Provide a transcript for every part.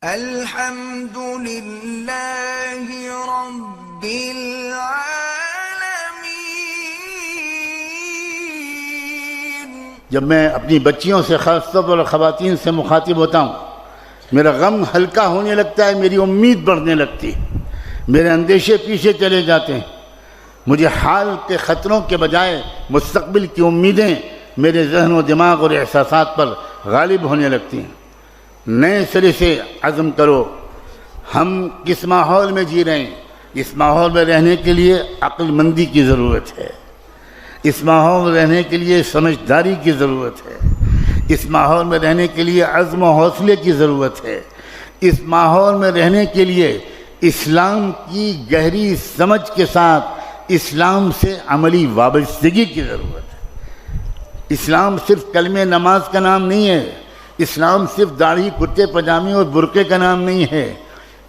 الحمد للہ رب العالمین۔ جب میں اپنی بچیوں سے خاص طور پر خواتین سے مخاطب ہوتا ہوں، میرا غم ہلکا ہونے لگتا ہے، میری امید بڑھنے لگتی ہے، میرے اندیشے پیچھے چلے جاتے ہیں، مجھے حال کے خطروں کے بجائے مستقبل کی امیدیں میرے ذہن و دماغ اور احساسات پر غالب ہونے لگتی ہیں۔ نئے سرے سے عزم کرو، ہم کس ماحول میں جی رہے ہیں، اس ماحول میں رہنے کے لیے عقل مندی کی ضرورت ہے، اس ماحول میں رہنے کے لیے سمجھداری کی ضرورت ہے، اس ماحول میں رہنے کے لیے عزم و حوصلے کی ضرورت ہے، اس ماحول میں رہنے کے لیے اسلام کی گہری سمجھ کے ساتھ اسلام سے عملی وابستگی کی ضرورت ہے۔ اسلام صرف کلمہ نماز کا نام نہیں ہے، اسلام صرف داڑھی کرتے پاجامے اور برقعے کا نام نہیں ہے،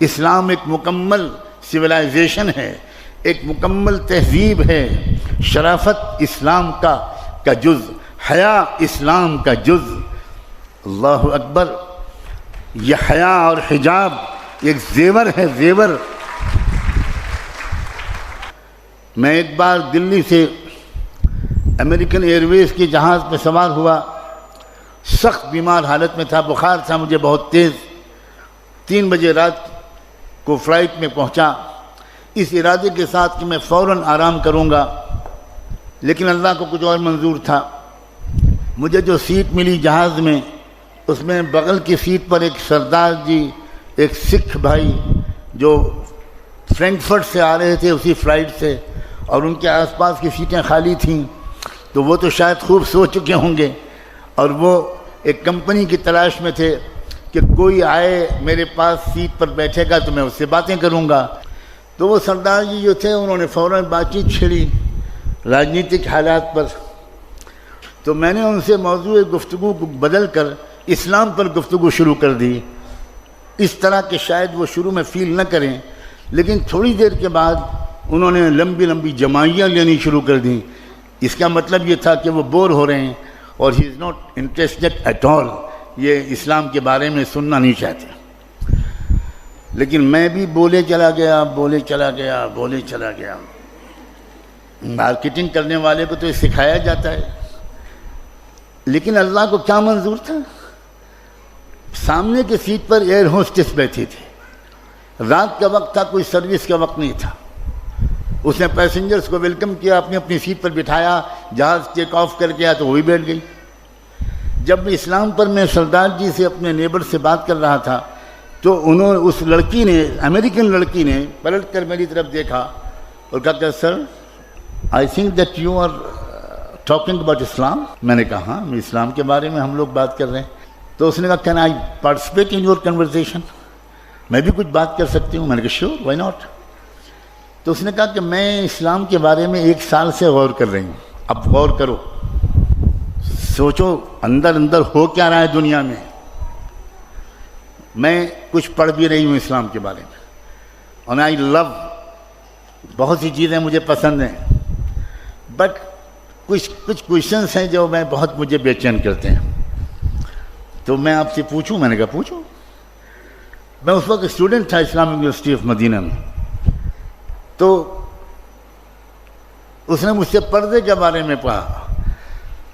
اسلام ایک مکمل سویلائزیشن ہے، ایک مکمل تہذیب ہے۔ شرافت اسلام کا جز، حیا اسلام کا جز۔ اللہ اکبر! یہ حیا اور حجاب ایک زیور ہے، زیور۔ میں ایک بار دلی سے امریکن ایئر ویز کی جہاز پہ سوار ہوا، سخت بیمار حالت میں تھا، بخار تھا مجھے بہت تیز۔ 3 بجے رات کو فلائٹ میں پہنچا، اس ارادے کے ساتھ کہ میں فوراً آرام کروں گا، لیکن اللہ کو کچھ اور منظور تھا۔ مجھے جو سیٹ ملی جہاز میں، اس میں بغل کی سیٹ پر ایک سردار جی، ایک سکھ بھائی جو فرینکفرٹ سے آ رہے تھے اسی فلائٹ سے، اور ان کے آس پاس کی سیٹیں خالی تھیں، تو وہ تو شاید خوب سو چکے ہوں گے، اور وہ ایک کمپنی کی تلاش میں تھے کہ کوئی آئے میرے پاس سیٹ پر بیٹھے گا تو میں اس سے باتیں کروں گا۔ تو وہ سردار جی جو تھے انہوں نے فوراً بات چیت چھیڑی راجنیتک حالات پر، تو میں نے ان سے موضوع گفتگو کو بدل کر اسلام پر گفتگو شروع کر دی، اس طرح کہ شاید وہ شروع میں فیل نہ کریں، لیکن تھوڑی دیر کے بعد انہوں نے لمبی لمبی جمائیاں لینی شروع کر دیں۔ اس کا مطلب یہ تھا کہ وہ بور ہو رہے ہیں اور he is not interested at all, یہ اسلام کے بارے میں سننا نہیں چاہتے۔ لیکن میں بھی بولے چلا گیا۔ مارکیٹنگ کرنے والے کو تو یہ سکھایا جاتا ہے، لیکن اللہ کو کیا منظور تھا؟ سامنے کی سیٹ پر ایئر ہوسٹس بیٹھی تھی، رات کا وقت تھا، کوئی سروس کا وقت نہیں تھا۔ اس نے پیسنجرز کو ویلکم کیا، اپنی اپنی سیٹ پر بٹھایا، جہاز ٹیک آف کر کے آیا تو وہ بھی بیٹھ گئی۔ جب اسلام پر میں سردار جی سے اپنے نیبر سے بات کر رہا تھا تو اس لڑکی نے، امریکن لڑکی نے پلٹ کر میری طرف دیکھا اور کہا کہ sir I think that you are talking about Islam. میں نے کہا ہاں، اسلام کے بارے میں ہم لوگ بات کر رہے ہیں۔ تو اس نے کہا can I participate in your conversation, میں بھی کچھ بات کر سکتی ہوں؟ میں نے کہا شیور، وائی ناٹ۔ تو اس نے کہا کہ میں اسلام کے بارے میں 1 سال سے غور کر رہی ہوں، اب غور کرو، سوچو اندر ہو کیا رہا ہے دنیا میں۔ میں کچھ پڑھ بھی رہی ہوں اسلام کے بارے میں، اور آئی لو، بہت سی چیزیں مجھے پسند ہیں، بٹ کچھ کویشچنس ہیں جو مجھے بے چین کرتے ہیں۔ تو میں آپ سے پوچھوں؟ میں نے کہا پوچھو۔ میں اس وقت اسٹوڈنٹ تھا اسلامک یونیورسٹی آف مدینہ میں، تو اس نے مجھ سے پردے کے بارے میں پڑھا۔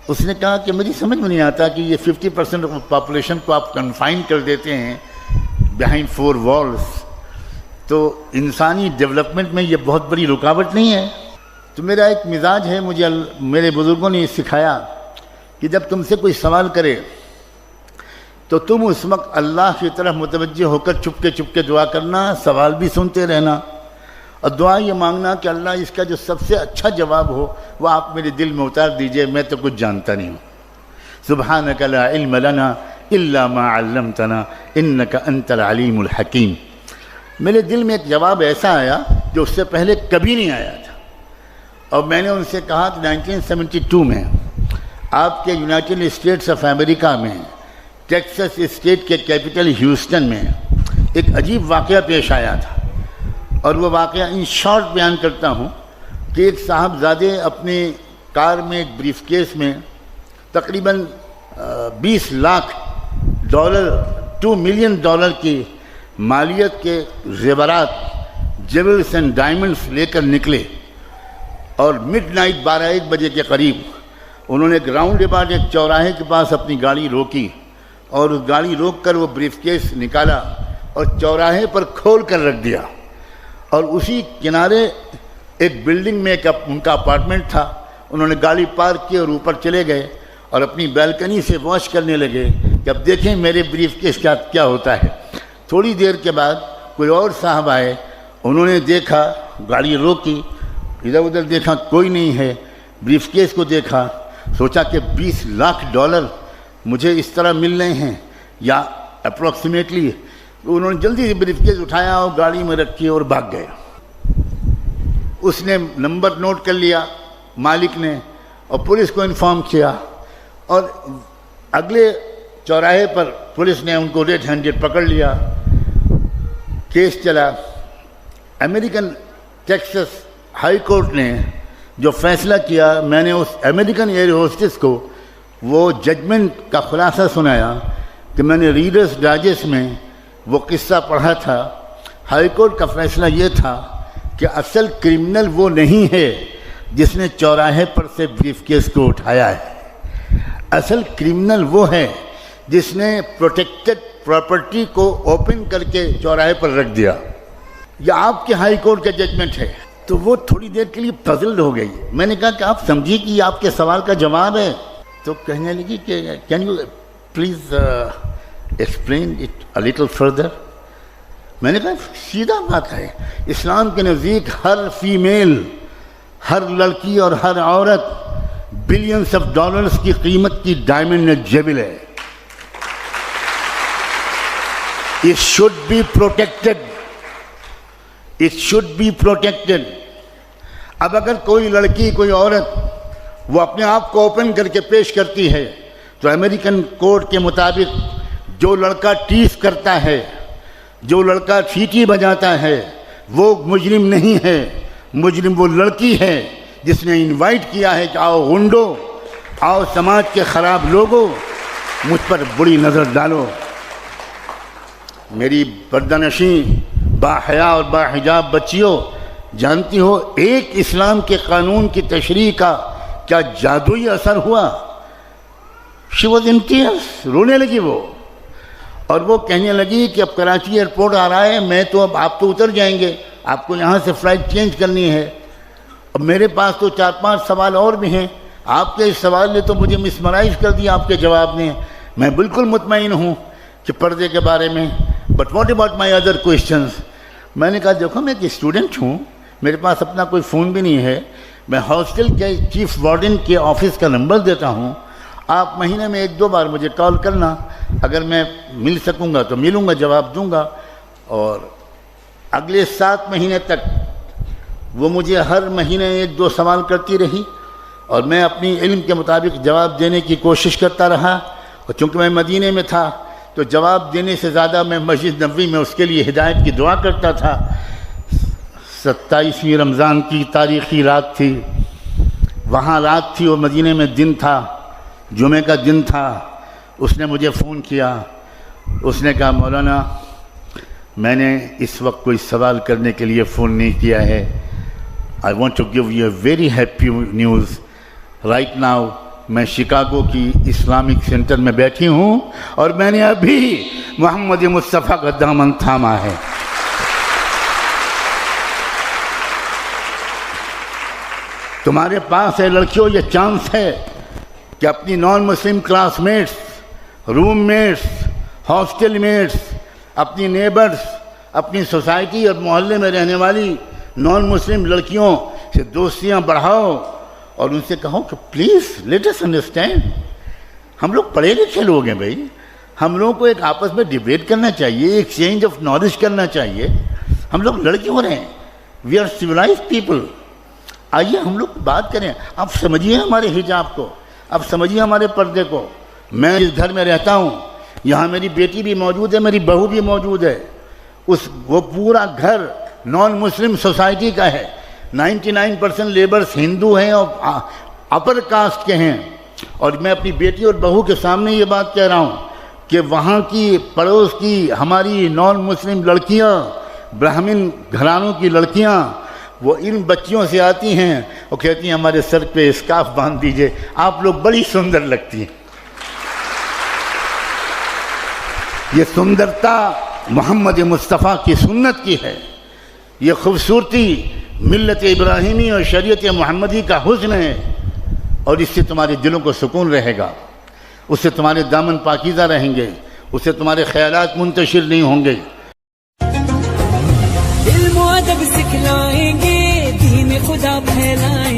اس نے کہا کہ مجھے سمجھ میں نہیں آتا کہ یہ 50% آف پاپولیشن کو آپ کنفائن کر دیتے ہیں بیہائنڈ 4 والز، تو انسانی ڈیولپمنٹ میں یہ بہت بڑی رکاوٹ نہیں ہے؟ تو میرا ایک مزاج ہے، مجھے میرے بزرگوں نے یہ سکھایا کہ جب تم سے کوئی سوال کرے تو تم اس وقت اللہ کی طرف متوجہ ہو کر چپ کے دعا کرنا، سوال بھی سنتے رہنا، اور دعا یہ مانگنا کہ اللہ اس کا جو سب سے اچھا جواب ہو وہ آپ میرے دل میں اتار دیجئے، میں تو کچھ جانتا نہیں ہوں۔ سبحانک لا علم لنا الا ما علمتنا انک انت العلیم الحکیم۔ میرے دل میں ایک جواب ایسا آیا جو اس سے پہلے کبھی نہیں آیا تھا، اور میں نے ان سے کہا کہ 1972 میں آپ کے یونائٹڈ اسٹیٹس آف امریکہ میں ٹیکسس اسٹیٹ کے کیپٹل ہیوسٹن میں ایک عجیب واقعہ پیش آیا تھا، اور وہ واقعہ ان شارٹ بیان کرتا ہوں کہ ایک صاحبزادے اپنے کار میں ایک بریف کیس میں تقریباً $20 لاکھ $2 ملین کی مالیت کے زیورات جیولز اینڈ ڈائمنڈس لے کر نکلے اور مڈ نائٹ 12-1 بجے کے قریب انہوں نے گراؤنڈ اباؤٹ ایک چوراہے کے پاس اپنی گاڑی روکی اور اس گاڑی روک کر وہ بریف کیس نکالا اور چوراہے پر کھول کر رکھ دیا، اور اسی کنارے ایک بلڈنگ میں ایک ان کا اپارٹمنٹ تھا، انہوں نے گاڑی پارک کی اور اوپر چلے گئے اور اپنی بیلکنی سے واچ کرنے لگے کہ اب دیکھیں میرے بریف کیس کیا ہوتا ہے۔ تھوڑی دیر کے بعد کوئی اور صاحب آئے، انہوں نے دیکھا، گاڑی روکی، ادھر ادھر دیکھا، کوئی نہیں ہے، بریف کیس کو دیکھا، سوچا کہ $20 لاکھ مجھے اس طرح مل رہے ہیں یا اپروکسیمیٹلی، انہوں نے جلدی سے بریف کیس اٹھایا اور گاڑی میں رکھی اور بھاگ گئے۔ اس نے نمبر نوٹ کر لیا مالک نے اور پولیس کو انفارم کیا، اور اگلے چوراہے پر پولیس نے ان کو ریڈ ہینڈڈ پکڑ لیا، کیس چلا۔ امریکن ٹیکسس ہائی کورٹ نے جو فیصلہ کیا، میں نے اس امریکن ایئر ہوسٹس کو وہ ججمنٹ کا خلاصہ سنایا کہ میں نے ریڈرز ڈائجسٹ میں وہ قصہ پڑھا تھا۔ ہائی کورٹ کا فیصلہ یہ تھا کہ اصل کرمنل وہ نہیں ہے جس نے چوراہے پر سے بریف کیس کو اٹھایا ہے، اصل کرمنل وہ ہے جس نے پروٹیکٹڈ پراپرٹی کو اوپن کر کے چوراہے پر رکھ دیا۔ یہ آپ کے ہائی کورٹ کا ججمنٹ ہے۔ تو وہ تھوڑی دیر کے لیے پزلڈ ہو گئی۔ میں نے کہا کہ آپ سمجھیے کہ یہ آپ کے سوال کا جواب ہے، تو کہنے لگی کہ can you please explain it a little further. میں نے کہا سیدھا بات ہے، اسلام کے نزدیک ہر فیمیل، ہر لڑکی اور ہر عورت بلینس آف ڈالرز کی قیمت کی ڈائمنڈ جیول ہے۔ It should be protected. It should be protected. اب اگر کوئی لڑکی، کوئی عورت وہ اپنے آپ کو اوپن کر کے پیش کرتی ہے تو امریکن کوڈ کے مطابق جو لڑکا ٹیس کرتا ہے، جو لڑکا سیٹی بجاتا ہے، وہ مجرم نہیں ہے، مجرم وہ لڑکی ہے جس نے انوائٹ کیا ہے کہ آؤ غنڈو، آؤ سماج کے خراب لوگوں، مجھ پر بری نظر ڈالو۔ میری پردہ نشین باحیا اور باحجاب بچیوں، جانتی ہو ایک اسلام کے قانون کی تشریح کا کیا جادوئی اثر ہوا؟ شی واز ان ٹیئرز، رونے لگی وہ، اور وہ کہنے لگی کہ اب کراچی ایئرپورٹ آ رہا ہے، میں تو اب آپ تو اتر جائیں گے، آپ کو یہاں سے فلائٹ چینج کرنی ہے، اب میرے پاس تو 4-5 سوال اور بھی ہیں، آپ کے اس سوال نے تو مجھے مسمرائز کر دیا، آپ کے جواب نے، میں بالکل مطمئن ہوں کہ پردے کے بارے میں، but what about my other questions? میں نے کہا دیکھو میں ایک اسٹوڈنٹ ہوں، میرے پاس اپنا کوئی فون بھی نہیں ہے، میں ہاسٹل کے چیف وارڈن کے آفس کا نمبر دیتا ہوں، آپ مہینے میں 1-2 بار مجھے کال کرنا، اگر میں مل سکوں گا تو ملوں گا، جواب دوں گا۔ اور اگلے 7 مہینے تک وہ مجھے ہر مہینے 1-2 سوال کرتی رہی، اور میں اپنی علم کے مطابق جواب دینے کی کوشش کرتا رہا، اور چونکہ میں مدینے میں تھا تو جواب دینے سے زیادہ میں مسجد نبوی میں اس کے لیے ہدایت کی دعا کرتا تھا۔ 27ویں رمضان کی تاریخی رات تھی، وہاں رات تھی اور مدینے میں دن تھا، جمعے کا دن تھا۔ اس نے مجھے فون کیا، اس نے کہا مولانا میں نے اس وقت کوئی سوال کرنے کے لیے فون نہیں کیا ہے، I want to give you a very happy news right now۔ میں شکاگو کی اسلامک سینٹر میں بیٹھی ہوں اور میں نے ابھی محمد مصطفیٰ کا دامن تھاما ہے۔ تمہارے پاس ہے لڑکیوں یہ چانس ہے کہ اپنی نان مسلم کلاس میٹس، روم میٹس، ہاسٹل میٹس، اپنی نیبرز، اپنی سوسائٹی اور محلے میں رہنے والی نان مسلم لڑکیوں سے دوستیاں بڑھاؤ اور ان سے کہو کہ پلیز لیٹ اس انڈرسٹینڈ، ہم لوگ پڑھے لکھے لوگ ہیں بھائی، ہم لوگوں کو ایک آپس میں ڈیبیٹ کرنا چاہیے، ایکسچینج آف نالج کرنا چاہیے، ہم لوگ لڑ کیوں رہے ہیں؟ We are civilised people. آئیے ہم لوگ بات کریں، آپ سمجھیے ہمارے حجاب کو، آپ سمجھیے ہمارے پردے کو۔ میں اس گھر میں رہتا ہوں، یہاں میری بیٹی بھی موجود ہے، میری بہو بھی موجود ہے، وہ پورا گھر نان مسلم سوسائٹی کا ہے، 99% لیبرز ہندو ہیں اور اپر کاسٹ کے ہیں، اور میں اپنی بیٹی اور بہو کے سامنے یہ بات کہہ رہا ہوں کہ وہاں کی پڑوس کی ہماری نان مسلم لڑکیاں، براہمن گھرانوں کی لڑکیاں، وہ ان بچیوں سے آتی ہیں اور کہتی ہیں ہمارے سر پہ اسکارف باندھ دیجئے، آپ لوگ بڑی سندر لگتی ہیں۔ یہ سندرتا محمد مصطفیٰ کی سنت کی ہے، یہ خوبصورتی ملت ابراہیمی اور شریعت محمدی کا حسن ہے، اور اس سے تمہارے دلوں کو سکون رہے گا، اس سے تمہارے دامن پاکیزہ رہیں گے، اس سے تمہارے خیالات منتشر نہیں ہوں گے۔ علم و ادب سکھلائیں گے، دین خدا پھیلائیں